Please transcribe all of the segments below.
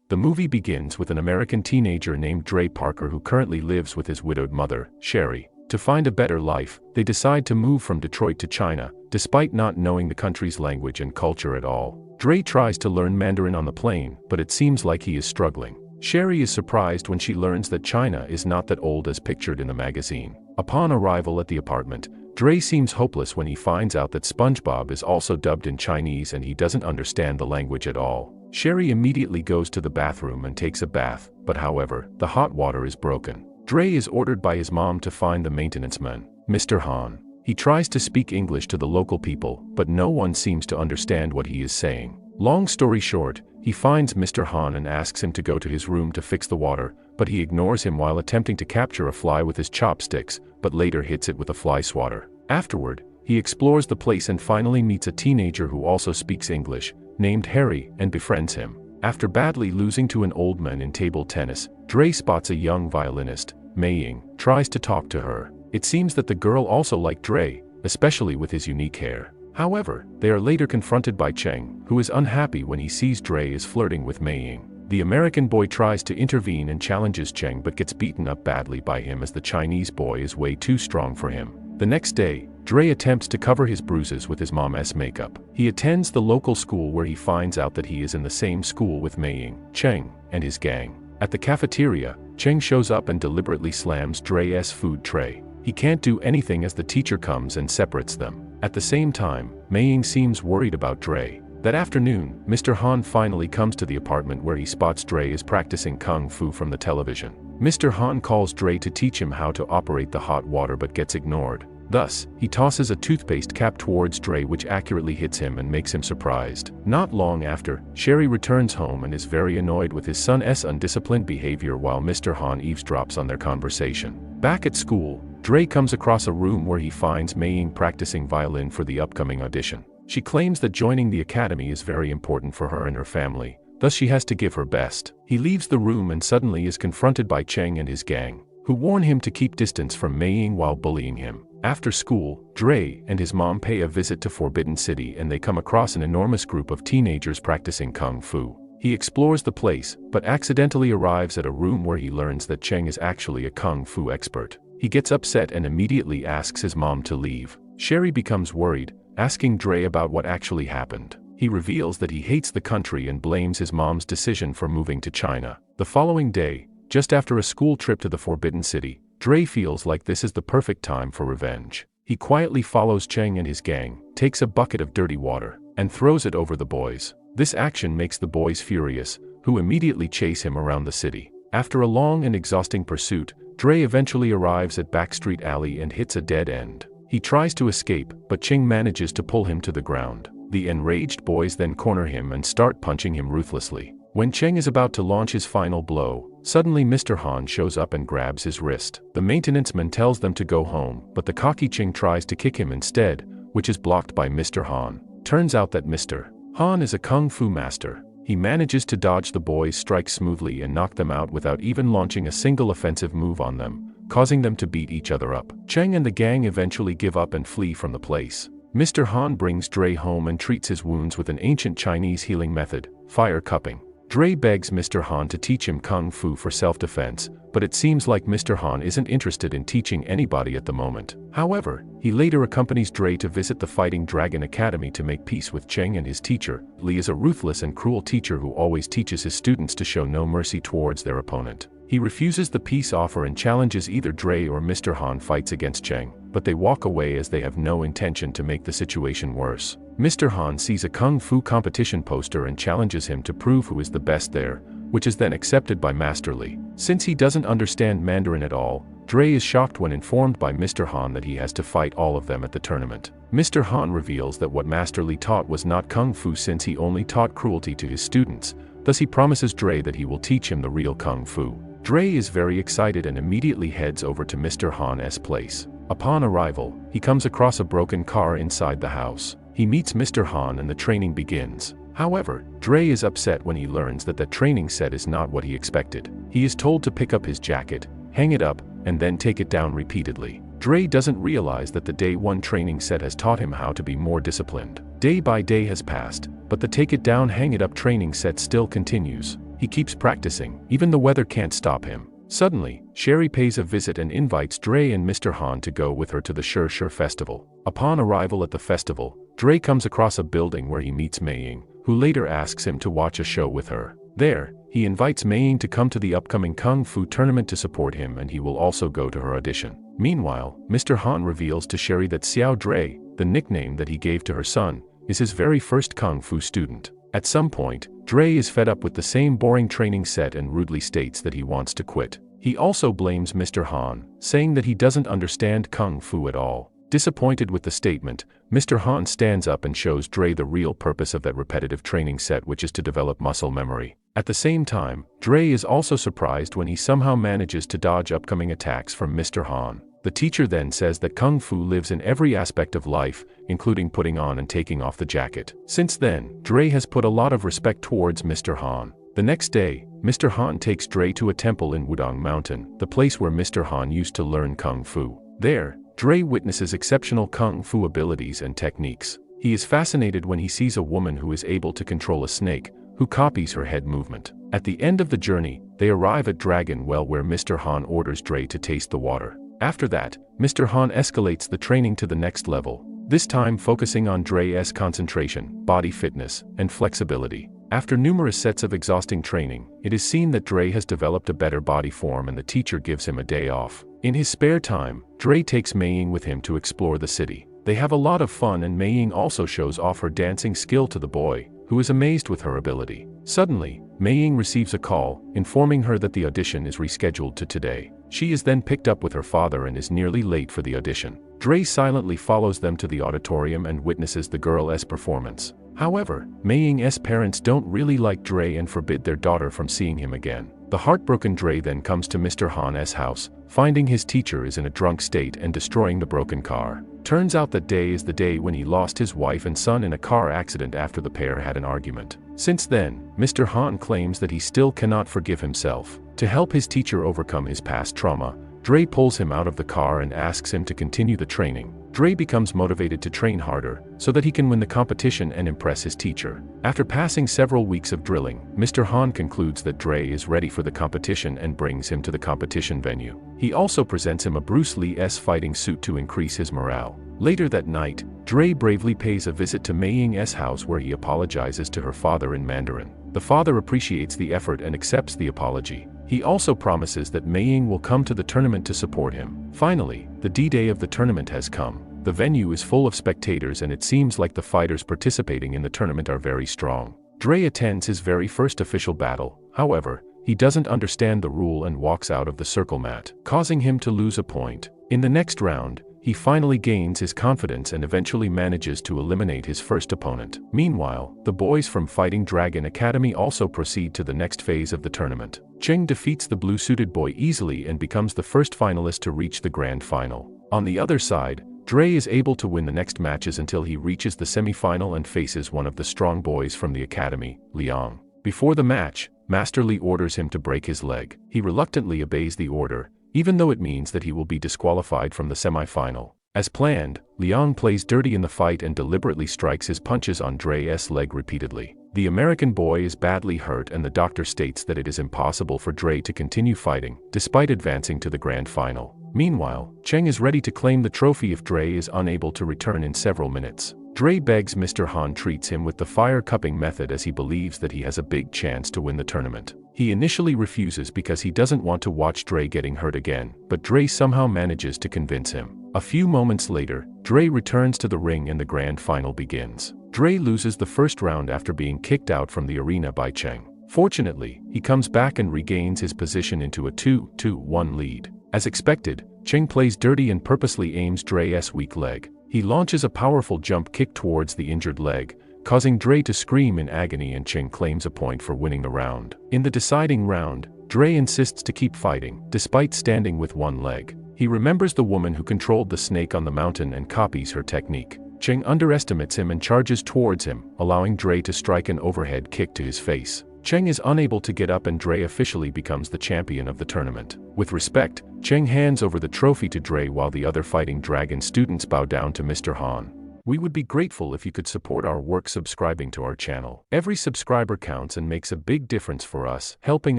The movie begins with an American teenager named Dre Parker who currently lives with his widowed mother, Sherry. To find a better life, they decide to move from Detroit to China, despite not knowing the country's language and culture at all. Dre tries to learn Mandarin on the plane, but it seems like he is struggling. Sherry is surprised when she learns that China is not that old as pictured in the magazine. Upon arrival at the apartment, Dre seems hopeless when he finds out that SpongeBob is also dubbed in Chinese and he doesn't understand the language at all. Sherry immediately goes to the bathroom and takes a bath, but however, the hot water is broken. Dre is ordered by his mom to find the maintenance man, Mr. Han. He tries to speak English to the local people, but no one seems to understand what he is saying. Long story short, he finds Mr. Han and asks him to go to his room to fix the water, but he ignores him while attempting to capture a fly with his chopsticks, but later hits it with a fly swatter. Afterward, he explores the place and finally meets a teenager who also speaks English, named Harry, and befriends him. After badly losing to an old man in table tennis, Dre spots a young violinist, Mei Ying, tries to talk to her. It seems that the girl also liked Dre, especially with his unique hair. However, they are later confronted by Cheng, who is unhappy when he sees Dre is flirting with Mei Ying. The American boy tries to intervene and challenges Cheng but gets beaten up badly by him as the Chinese boy is way too strong for him. The next day, Dre attempts to cover his bruises with his mom's makeup. He attends the local school where he finds out that he is in the same school with Mei Ying, Cheng, and his gang. At the cafeteria, Cheng shows up and deliberately slams Dre's food tray. He can't do anything as the teacher comes and separates them. At the same time, Mei Ying seems worried about Dre. That afternoon, Mr. Han finally comes to the apartment where he spots Dre is practicing kung fu from the television. Mr. Han calls Dre to teach him how to operate the hot water but gets ignored. Thus, he tosses a toothpaste cap towards Dre which accurately hits him and makes him surprised. Not long after, Sherry returns home and is very annoyed with his son's undisciplined behavior while Mr. Han eavesdrops on their conversation. Back at school, Dre comes across a room where he finds Mei Ying practicing violin for the upcoming audition. She claims that joining the academy is very important for her and her family, thus she has to give her best. He leaves the room and suddenly is confronted by Cheng and his gang, who warn him to keep distance from Mei Ying while bullying him. After school, Dre and his mom pay a visit to Forbidden City and they come across an enormous group of teenagers practicing kung fu. He explores the place, but accidentally arrives at a room where he learns that Cheng is actually a kung fu expert. He gets upset and immediately asks his mom to leave. Sherry becomes worried, asking Dre about what actually happened. He reveals that he hates the country and blames his mom's decision for moving to China. The following day, just after a school trip to the Forbidden City, Dre feels like this is the perfect time for revenge. He quietly follows Cheng and his gang, takes a bucket of dirty water, and throws it over the boys. This action makes the boys furious, who immediately chase him around the city. After a long and exhausting pursuit, Dre eventually arrives at Backstreet Alley and hits a dead end. He tries to escape, but Cheng manages to pull him to the ground. The enraged boys then corner him and start punching him ruthlessly. When Cheng is about to launch his final blow, suddenly Mr. Han shows up and grabs his wrist. The maintenance man tells them to go home, but the cocky Cheng tries to kick him instead, which is blocked by Mr. Han. Turns out that Mr. Han is a kung fu master. He manages to dodge the boys' strikes smoothly and knock them out without even launching a single offensive move on them, causing them to beat each other up. Cheng and the gang eventually give up and flee from the place. Mr. Han brings Dre home and treats his wounds with an ancient Chinese healing method, fire cupping. Dre begs Mr. Han to teach him kung fu for self-defense, but it seems like Mr. Han isn't interested in teaching anybody at the moment. However, he later accompanies Dre to visit the Fighting Dragon Academy to make peace with Cheng and his teacher. Lee is a ruthless and cruel teacher who always teaches his students to show no mercy towards their opponent. He refuses the peace offer and challenges either Dre or Mr. Han fights against Cheng, but they walk away as they have no intention to make the situation worse. Mr. Han sees a kung fu competition poster and challenges him to prove who is the best there, which is then accepted by Master Lee. Since he doesn't understand Mandarin at all, Dre is shocked when informed by Mr. Han that he has to fight all of them at the tournament. Mr. Han reveals that what Master Lee taught was not kung fu since he only taught cruelty to his students, thus he promises Dre that he will teach him the real kung fu. Dre is very excited and immediately heads over to Mr. Han's place. Upon arrival, he comes across a broken car inside the house. He meets Mr. Han and the training begins. However, Dre is upset when he learns that the training set is not what he expected. He is told to pick up his jacket, hang it up, and then take it down repeatedly. Dre doesn't realize that the day one training set has taught him how to be more disciplined. Day by day has passed, but the take it down hang it up training set still continues. he keeps practicing, even the weather can't stop him. Suddenly, Sherry pays a visit and invites Dre and Mr. Han to go with her to the Sure Festival. Upon arrival at the festival, Dre comes across a building where he meets Mei Ying, who later asks him to watch a show with her. There, he invites Mei Ying to come to the upcoming Kung Fu tournament to support him, and he will also go to her audition. Meanwhile, Mr. Han reveals to Sherry that Xiao Dre, the nickname that he gave to her son, is his very first Kung Fu student. At some point, Dre is fed up with the same boring training set and rudely states that he wants to quit. He also blames Mr. Han, saying that he doesn't understand Kung Fu at all. Disappointed with the statement, Mr. Han stands up and shows Dre the real purpose of that repetitive training set, which is to develop muscle memory. At the same time, Dre is also surprised when he somehow manages to dodge upcoming attacks from Mr. Han. The teacher then says that Kung Fu lives in every aspect of life, including putting on and taking off the jacket. Since then, Dre has put a lot of respect towards Mr. Han. The next day, Mr. Han takes Dre to a temple in Wudong Mountain, the place where Mr. Han used to learn Kung Fu. There, Dre witnesses exceptional Kung Fu abilities and techniques. He is fascinated when he sees a woman who is able to control a snake, who copies her head movement. At the end of the journey, they arrive at Dragon Well, where Mr. Han orders Dre to taste the water. After that, Mr. Han escalates the training to the next level, this time focusing on Dre's concentration, body fitness, and flexibility. After numerous sets of exhausting training, it is seen that Dre has developed a better body form, and the teacher gives him a day off. In his spare time, Dre takes Mei Ying with him to explore the city. They have a lot of fun, and Mei Ying also shows off her dancing skill to the boy, who is amazed with her ability. Suddenly, Mei Ying receives a call, informing her that the audition is rescheduled to today. She is then picked up with her father and is nearly late for the audition. Dre silently follows them to the auditorium and witnesses the girl's performance. However, Mei Ying's parents don't really like Dre and forbid their daughter from seeing him again. The heartbroken Dre then comes to Mr. Han's house, finding his teacher is in a drunk state and destroying the broken car. Turns out that day is the day when he lost his wife and son in a car accident after the pair had an argument. Since then, Mr. Han claims that he still cannot forgive himself. To help his teacher overcome his past trauma, Dre pulls him out of the car and asks him to continue the training. Dre becomes motivated to train harder, so that he can win the competition and impress his teacher. After passing several weeks of drilling, Mr. Han concludes that Dre is ready for the competition and brings him to the competition venue. He also presents him a Bruce Lee's fighting suit to increase his morale. Later that night, Dre bravely pays a visit to Mei Ying's house, where he apologizes to her father in Mandarin. The father appreciates the effort and accepts the apology. He also promises that Mei Ying will come to the tournament to support him. Finally, the D-Day of the tournament has come. The venue is full of spectators, and it seems like the fighters participating in the tournament are very strong. Dre attends his very first official battle. However, he doesn't understand the rule and walks out of the circle mat, causing him to lose a point. In the next round, he finally gains his confidence and eventually manages to eliminate his first opponent. Meanwhile, the boys from Fighting Dragon Academy also proceed to the next phase of the tournament. Cheng defeats the blue-suited boy easily and becomes the first finalist to reach the grand final. On the other side, Dre is able to win the next matches until he reaches the semi-final and faces one of the strong boys from the academy, Liang. Before the match, Master Li orders him to break his leg. He reluctantly obeys the order, even though it means that he will be disqualified from the semi-final. As planned, Liang plays dirty in the fight and deliberately strikes his punches on Dre's leg repeatedly. The American boy is badly hurt, and the doctor states that it is impossible for Dre to continue fighting, despite advancing to the grand final. Meanwhile, Cheng is ready to claim the trophy if Dre is unable to return in several minutes. Dre begs Mr. Han treats him with the fire cupping method, as he believes that he has a big chance to win the tournament. He initially refuses because he doesn't want to watch Dre getting hurt again, but Dre somehow manages to convince him. A few moments later, Dre returns to the ring and the grand final begins. Dre loses the first round after being kicked out from the arena by Cheng. Fortunately, he comes back and regains his position into a 2-1 lead. As expected, Cheng plays dirty and purposely aims Dre's weak leg. He launches a powerful jump kick towards the injured leg, causing Dre to scream in agony, and Cheng claims a point for winning the round. In the deciding round, Dre insists to keep fighting, despite standing with one leg. He remembers the woman who controlled the snake on the mountain and copies her technique. Cheng underestimates him and charges towards him, allowing Dre to strike an overhead kick to his face. Cheng is unable to get up, and Dre officially becomes the champion of the tournament. With respect, Cheng hands over the trophy to Dre while the other Fighting Dragon students bow down to Mr. Han. We would be grateful if you could support our work subscribing to our channel. Every subscriber counts and makes a big difference for us, helping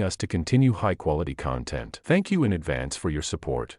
us to continue high-quality content. Thank you in advance for your support.